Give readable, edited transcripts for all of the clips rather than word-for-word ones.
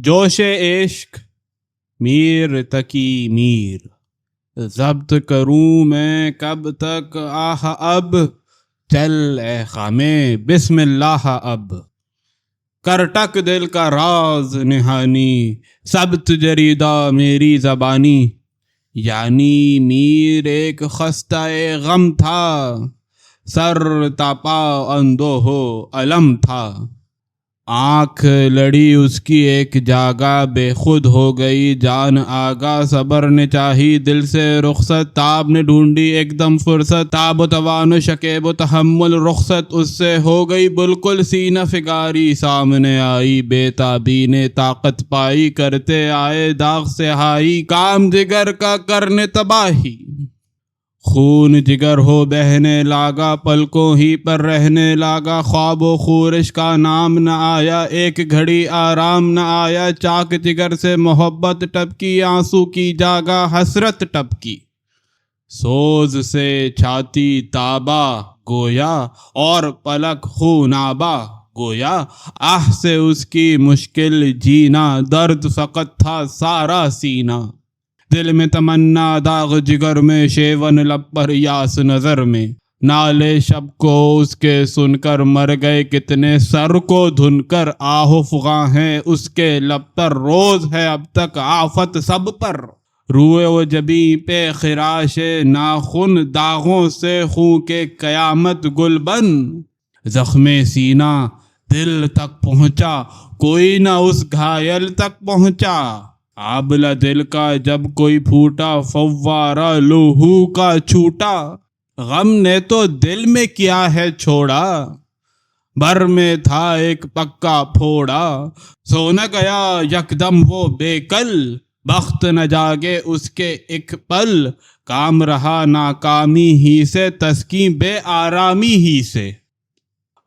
جوش عشق میر تکی میر، ضبط کروں میں کب تک آہ اب، چل اے خامے بسم اللہ اب، کر ٹک دل کا راز نہانی، ثبت جریدہ میری زبانی، یعنی میر ایک خستہ غم تھا، سر تاپا اندوہ علم تھا، آنکھ لڑی اس کی ایک جاگا، بے خود ہو گئی جان آگا، صبر نے چاہی دل سے رخصت، تاب نے ڈھونڈی ایک دم فرصت، تاب و توان و شکیب و تحمل رخصت اس سے ہو گئی بالکل سینہ فگاری، سامنے آئی بے تابی نے طاقت پائی، کرتے آئے داغ سے ہائی، کام جگر کا کرنے تباہی، خون جگر ہو بہنے لاگا، پلکوں ہی پر رہنے لاگا، خواب و خورش کا نام نہ آیا، ایک گھڑی آرام نہ آیا، چاک جگر سے محبت ٹپکی، آنسو کی جاگا حسرت ٹپکی، سوز سے چھاتی تابا گویا اور پلک خونابا گویا، آہ سے اس کی مشکل جینا، درد فقط تھا سارا سینہ، دل میں تمنا داغ جگر میں، شیون لب پر یاس نظر میں، نالے شب کو اس کے سن کر مر گئے کتنے، سر کو دھن کر آہ فغاں ہیں اس کے لب پر، روز ہے اب تک آفت سب پر، روئے و جبیں پہ خراش ناخن، داغوں سے خون کے قیامت گلبن، زخم سینہ دل تک پہنچا، کوئی نہ اس گھائل تک پہنچا، آبلہ دل کا جب کوئی پھوٹا، فوارہ لوہو کا چھوٹا، غم نے تو دل میں کیا ہے چھوڑا، بر میں تھا ایک پکا پھوڑا، سو نہ گیا یکدم وہ بے کل، بخت نہ جاگے اس کے ایک پل، کام رہا ناکامی ہی سے، تسکین بے آرامی ہی سے،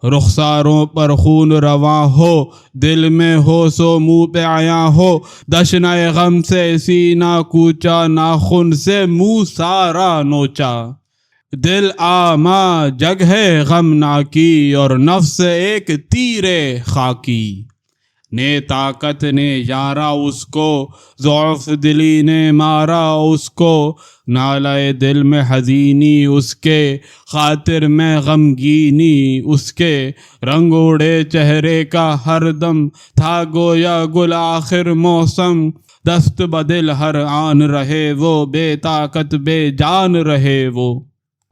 رخساروں پر خون رواں ہو، دل میں ہو سو منہ پہ عیاں ہو، دشنہ غم سے سینہ کوچا، ناخن سے منہ سارا نوچا، دل آما جگ ہے غمناکی، اور نفس ایک تیر خاکی، نے طاقت نے یارا اس کو، ضعف دلی نے مارا اس کو، نالے دل میں حزینی اس کے، خاطر میں غمگینی اس کے، رنگ اڑے چہرے کا ہر دم، تھا گویا گل آخر موسم، دست بدل ہر آن رہے وہ، بے طاقت بے جان رہے وہ،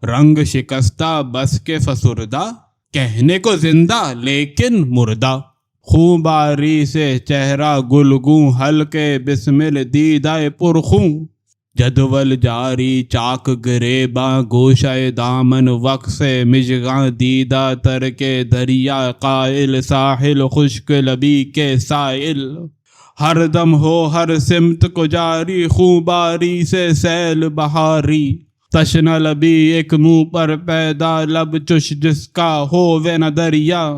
رنگ شکستہ بس کے فسردہ، کہنے کو زندہ لیکن مردہ، خون باری سے چہرہ گلگوں، ہلکے بسمل دیدہ پرخوں، جدول جاری چاک گریباں، گوشہ دامن وقت سے مژگاں، دیدہ تر کے دریا قائل، ساحل خشک لبی کے سائل، ہر دم ہو ہر سمت کو جاری، خون باری سے سیل بہاری، تشنہ لبی ایک منہ پر پیدا، لب چش جس کا ہووے نہ دریا،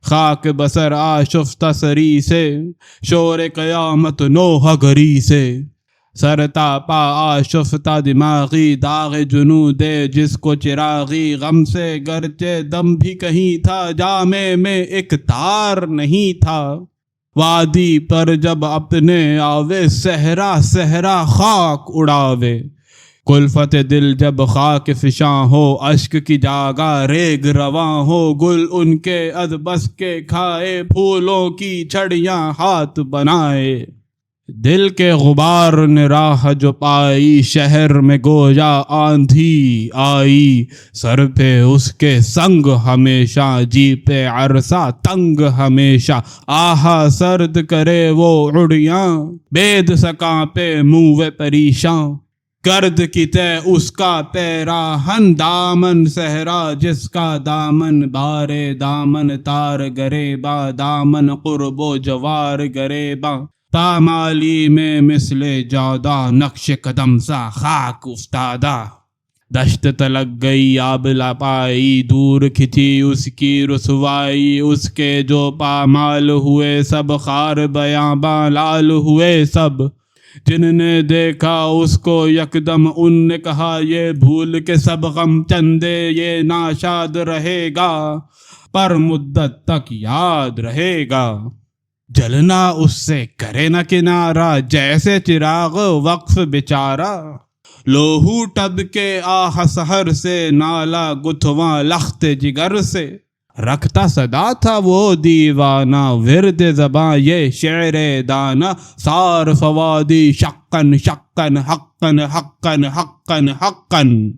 خاک بسر آشفتہ سری سے، شور قیامت نوحہ گری سے، سر تاپا آشفتہ دماغی، داغ جنوں دے جس کو چراغی، غم سے گرچہ دم بھی کہیں تھا، جامے میں ایک تار نہیں تھا، وادی پر جب اپنے آوے، صحرا صحرا خاک اڑاوے، کلفت دل جب خاک فشاں ہو، اشک کی جاگا ریگ رواں ہو، گل ان کے ادبس کے کھائے، پھولوں کی چھڑیاں ہاتھ بنائے، دل کے غبار نے راہ جو پائی، شہر میں گویا آندھی آئی، سر پہ اس کے سنگ ہمیشہ، جی پہ عرصہ تنگ ہمیشہ، آہا سرد کرے وہ اڑیاں، بید سکاں پہ منہ پریشاں، گرد کی تے اس کا پیراہن، دامن صحرا جس کا دامن، بارے دامن تار گریباں، دامن قرب و جوار گریباں، پامالی میں مثل جادہ، نقش قدم سا خاک افتادہ، دشت تلک گئی آبلہ پائی، دور کھچی اس کی رسوائی، اس کے جو پامال ہوئے سب، خار بیاباں لال ہوئے سب، جن نے دیکھا اس کو یکدم، ان نے کہا یہ بھول کے سب غم چندے، یہ ناشاد رہے گا پر مدت تک یاد رہے گا، جلنا اس سے کرے نہ کنارہ، جیسے چراغ وقف بیچارہ۔ لوہو ٹب کے آہ سحر سے، نالا گتھواں لخت جگر سے۔ رکھتا صدا تھا وہ دیوانہ، ورد زباں یہ شعر دانا۔ سار فوادی شقن شقن حقن حقن حقن حقن۔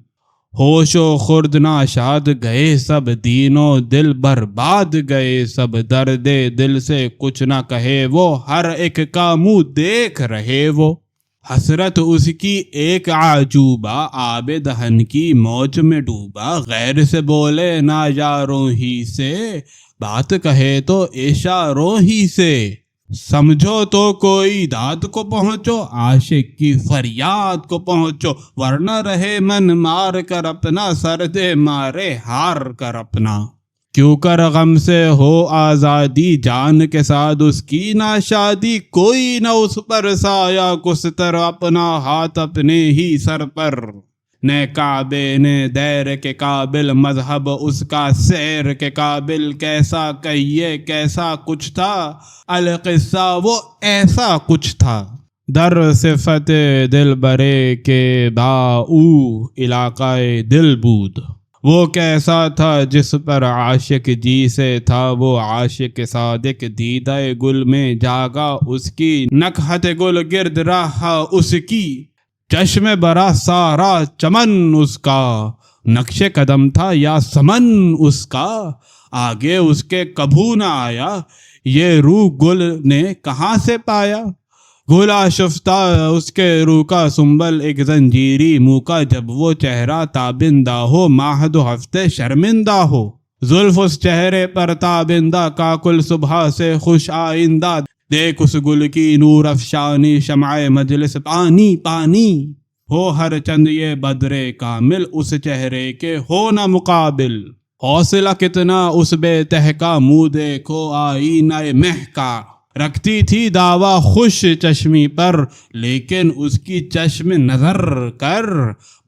ہوش و خرد ناشاد گئے سب، دین و دل برباد گئے سب۔ درد دل سے کچھ نہ کہے وہ، ہر ایک کا منہ دیکھ رہے وہ۔ حسرت اس کی ایک عجوبہ، آب دہن کی موج میں ڈوبا۔ غیر سے بولے نہ یاروں ہی سے، بات کہے تو اشاروں ہی سے۔ سمجھو تو کوئی داد کو پہنچو، عاشق کی فریاد کو پہنچو۔ ورنہ رہے من مار کر اپنا، سردے مارے ہار کر اپنا۔ کیوں کر غم سے ہو آزادی، جان کے ساتھ اس کی ناشادی۔ کوئی نہ اس پر سایہ کستر، اپنا ہاتھ اپنے ہی سر پر۔ نے کعبے نے دیر کے قابل، مذہب اس کا سیر کے قابل۔ کیسا کہیے کیسا کچھ تھا، القصہ وہ ایسا کچھ تھا۔ در صفت دل برے کے باؤ، علاقہ دل بود۔ وہ کیسا تھا جس پر عاشق جی سے تھا وہ عاشق صادق۔ دیدہ گل میں جاگا اس کی، نکہت گل گرد رہا اس کی۔ چشم برا سارا چمن اس کا، نقش قدم تھا یا سمن اس کا۔ آگے اس کے کبھو نہ آیا، یہ روح گل نے کہاں سے پایا۔ گل آشفتہ اس کے روح کا سنبل، ایک زنجیری منہ کا۔ جب وہ چہرہ تابندہ ہو، ماہ دو ہفتے شرمندہ ہو۔ زلف اس چہرے پر تابندہ، کاکل صبح سے خوش آئندہ۔ دیکھ اس گل کی نور افشانی، شمع مجلس پانی پانی۔ ہو ہر چند یہ بدر کامل، اس چہرے کے ہو نہ مقابل۔ حوصلہ کتنا اس بے تہ کا، منہ دیکھو آئینہ مہ کا۔ رکھتی تھی دعویٰ خوش چشمی پر، لیکن اس کی چشم نظر کر۔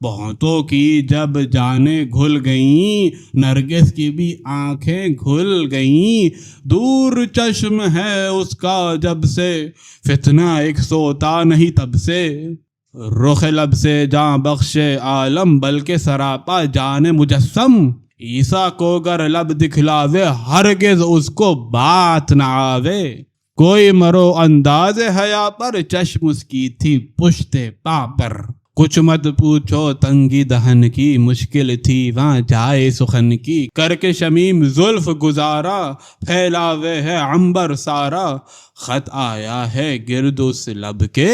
بہتوں کی جب جانیں گھل گئیں، نرگس کی بھی آنکھیں کھل گئیں۔ دور چشم ہے اس کا جب سے، فتنہ ایک سوتا نہیں تب سے۔ رخ لب سے جاں بخش عالم، بلکہ سراپا جان مجسم۔ عیسیٰ کو گر لب دکھلاوے، ہرگز اس کو بات نہ آوے۔ کوئی مرو انداز حیا پر، چشم اس کی تھی پشت پا پر۔ کچھ مت پوچھو تنگی دہن کی، مشکل تھی وہاں جائے سخن کی۔ کر کے شمیم زلف گزارا، پھیلاوے ہے عنبر سارا۔ خط آیا ہے گرد اس لب کے،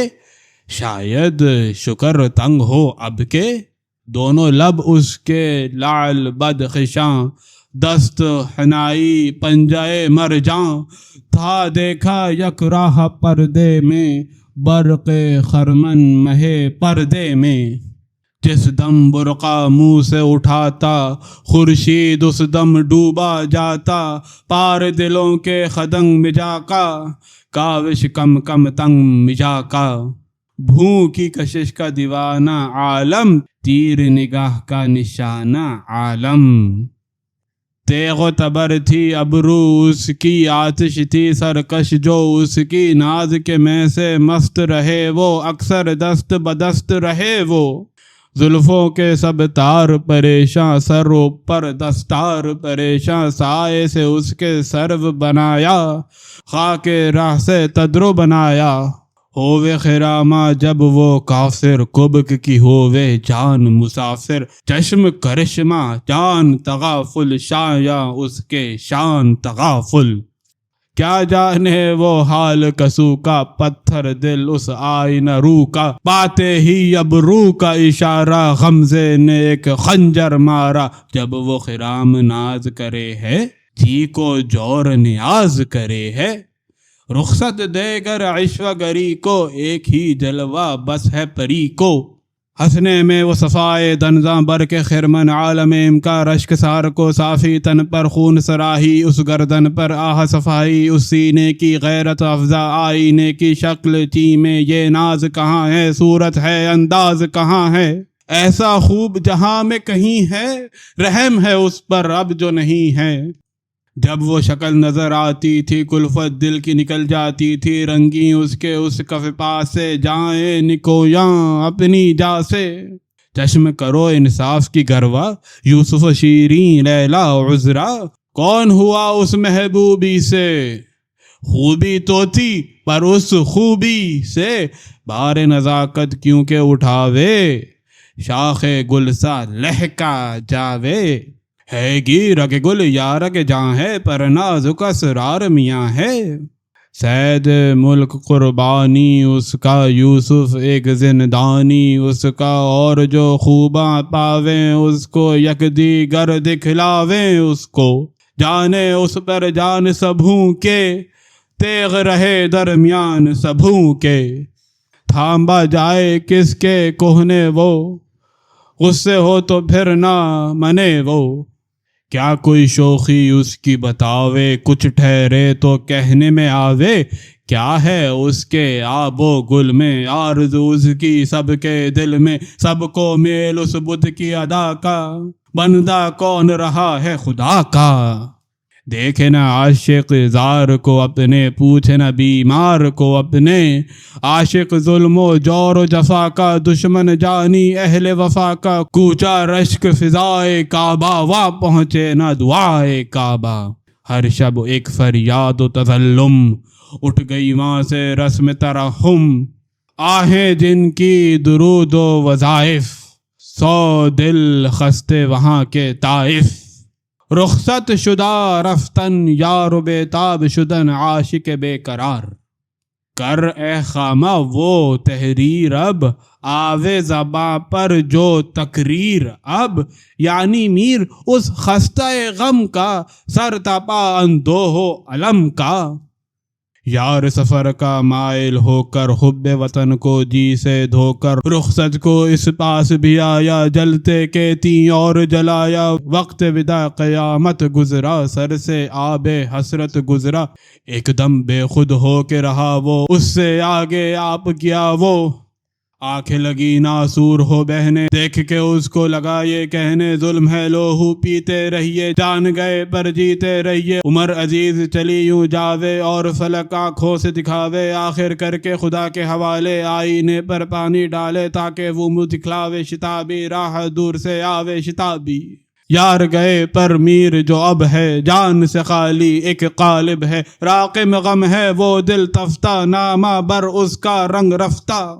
شاید شکر تنگ ہو اب کے۔ دونوں لب اس کے لعل بدخشاں، دست حنائی پنجہ مرجاں۔ تھا دیکھا یک راہ پردے میں، برق خرمن مہے پردے میں۔ جس دم برقع منہ سے اٹھاتا، خورشید اس دم ڈوبا جاتا۔ پار دلوں کے خدنگ مجا کا، کاوش کم کم تنگ مجا کا۔ بھوں کی کشش کا دیوانہ عالم، تیر نگاہ کا نشانہ عالم۔ تیغ و تبر تھی ابرو اس کی، آتش تھی سرکش جو اس کی۔ ناز کے میں سے مست رہے وہ، اکثر دست بدست رہے وہ۔ زلفوں کے سب تار پریشاں، سر اوپر دستار پریشاں۔ سائے سے اس کے سرو بنایا، خاک راہ سے تدرو بنایا۔ ہووے خرامہ جب وہ کافر، کبک کی ہووے جان مسافر۔ چشم کرشمہ جان تغافل، شایا اس کے شان تغافل۔ کیا جانے وہ حال کسو کا، پتھر دل اس آئینہ رو کا۔ پاتے ہی اب رو کا اشارہ، غمزے نے ایک خنجر مارا۔ جب وہ خرام ناز کرے ہے، جی کو جور نیاز کرے ہے۔ رخصت دے کر عشوہ گری کو، ایک ہی جلوہ بس ہے پری کو۔ ہنسنے میں وہ صفائے دنزاں بر کے خرمن، عالم امکا رشک سار کو صافی تن پر خون سراہی۔ اس گردن پر آہ صفائی، اس سینے کی غیرت افزا آئینے کی شکل چیمے۔ یہ ناز کہاں ہے، صورت ہے انداز کہاں ہے۔ ایسا خوب جہاں میں کہیں ہے، رحم ہے اس پر اب جو نہیں ہے۔ جب وہ شکل نظر آتی تھی کلفت دل کی نکل جاتی تھی، رنگی اس کے اس کف پاس سے جائیں نکویاں اپنی جا سے۔ چشم کرو انصاف کی گروا یوسف شیریں لیلا عذرا، کون ہوا اس محبوبی سے؟ خوبی تو تھی پر اس خوبی سے بار نزاکت کیوں کہ اٹھاوے، شاخ گل سا لہکا جاوے۔ ہے گی رگ گل یا رگ جاں ہے، پر نازک اسرار میاں ہے۔ سید ملک قربانی اس کا، یوسف ایک زندانی اس کا، اور جو خوباں پاویں اس کو یک دیگر دکھلاویں اس کو۔ جانے اس پر جان سبھوں کے، تیغ رہے درمیان سبھوں کے۔ تھامبا جائے کس کے کوہنے وہ، غصے ہو تو پھر نہ منے وہ۔ کیا کوئی شوخی اس کی بتاوے، کچھ ٹھہرے تو کہنے میں آوے۔ کیا ہے اس کے آب و گل میں، آرزو اس کی سب کے دل میں۔ سب کو میل اس بت کی ادا کا، بندہ کون رہا ہے خدا کا۔ دیکھے نہ عاشق زار کو اپنے، پوچھے نہ بیمار کو اپنے۔ عاشق ظلم و جور و جفا کا، دشمن جانی اہل وفا کا۔ کوچا رشک فضائے کعبہ، وہاں پہنچے نہ دعائے کعبہ۔ ہر شب ایک فریاد و تظلم، اٹھ گئی وہاں سے رسم ترحم۔ آہیں جن کی درود و وظائف، 100 دل خستے وہاں کے طائف۔ رخصت شدہ رفتن یار و بےتاب شدن عاشق بے قرار۔ کر اے خامہ وہ تحریر اب، آوے زباں پر جو تقریر اب۔ یعنی میر اس خستہ غم کا، سر تپا اندوہ و الم کا۔ یار سفر کا مائل ہو کر، حب وطن کو جی سے دھو کر۔ رخصت کو اس پاس بھی آیا، جلتے کے تیں اور جلایا۔ وقت وداع قیامت گزرا، سر سے آب حسرت گزرا۔ ایک دم بے خود ہو کے رہا وہ، اس سے آگے آپ کیا وہ۔ آنکھیں لگی ناسور ہو بہنے، دیکھ کے اس کو لگا یہ کہنے۔ ظلم ہے لوہو پیتے رہیے، جان گئے پر جیتے رہیے۔ عمر عزیز چلی یوں جاوے، اور فلک آنکھوں سے دکھاوے۔ آخر کر کے خدا کے حوالے، آئینے پر پانی ڈالے تاکہ وہ منہ دکھلاوے شتابی۔ راہ دور سے آوے شتابی۔ یار گئے پر میر جو اب ہے، جان سے خالی ایک قالب ہے۔ راقم غم ہے وہ دل تفتہ، نامہ بر اس کا رنگ رفتہ۔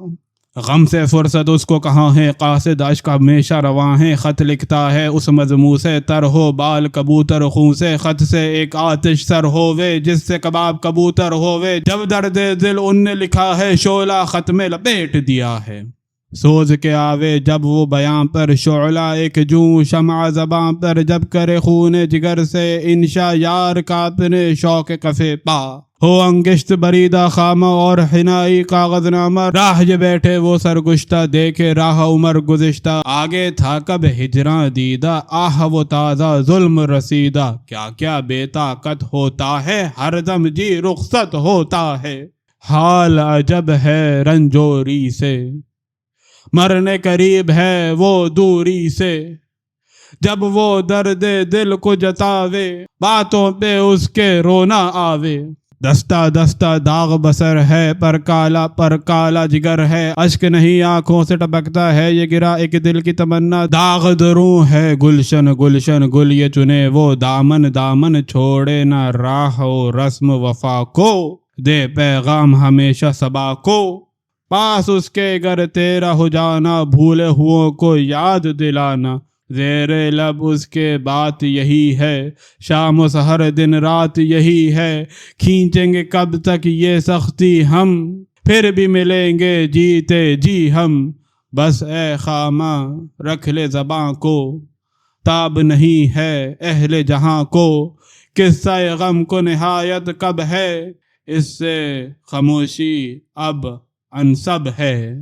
غم سے فرصت اس کو کہاں ہے، قاصد اشک ہمیشہ رواں ہے۔ خط لکھتا ہے اس مضموں سے، تر ہو بال کبوتر خوں سے۔ خط سے ایک آتش سر ہووے، جس سے کباب کبوتر ہووے۔ جب درد دل ان نے لکھا ہے، شعلہ خط میں لپیٹ دیا ہے۔ سوز کے آوے جب وہ بیاں پر، شعلہ ایک جوں شمع زباں پر۔ جب کرے خون جگر سے انشا، یار کا اپنے شوق کفے پا۔ ہو انگشت بریدہ خامہ اور حنائی کاغذ نامہ۔ راہ یہ بیٹھے وہ سرگشتہ، دیکھے راہ عمر گزشتہ۔ آگے تھا کب ہجراں دیدہ، آہ وہ تازہ ظلم رسیدہ۔ کیا کیا بے طاقت ہوتا ہے، ہر دم جی رخصت ہوتا ہے۔ حال عجب ہے رنجوری سے، مرنے قریب ہے وہ دوری سے۔ جب وہ درد دل کو جتاوے، باتوں پہ اس کے رونا آوے۔ دستہ دستہ داغ بسر ہے، پر کالا جگر ہے۔ اشک نہیں آنکھوں سے ٹپکتا ہے، یہ گرا ایک دل کی تمنا۔ داغ دروں ہے گلشن گل یہ چنے وہ دامن چھوڑے نہ راہ و رسم وفا کو۔ دے پیغام ہمیشہ صبا کو، پاس اس کے گر تیرا ہو جانا۔ بھولے ہوں کو یاد دلانا، زیر لب اس کے بات یہی ہے۔ شام و سحر دن رات یہی ہے، کھینچیں گے کب تک یہ سختی ہم، پھر بھی ملیں گے جیتے جی ہم۔ بس اے خامہ رکھ لے زباں کو، تاب نہیں ہے اہل جہاں کو۔ قصہ غم کو نہایت کب ہے، اس سے خاموشی اب انصب ہے۔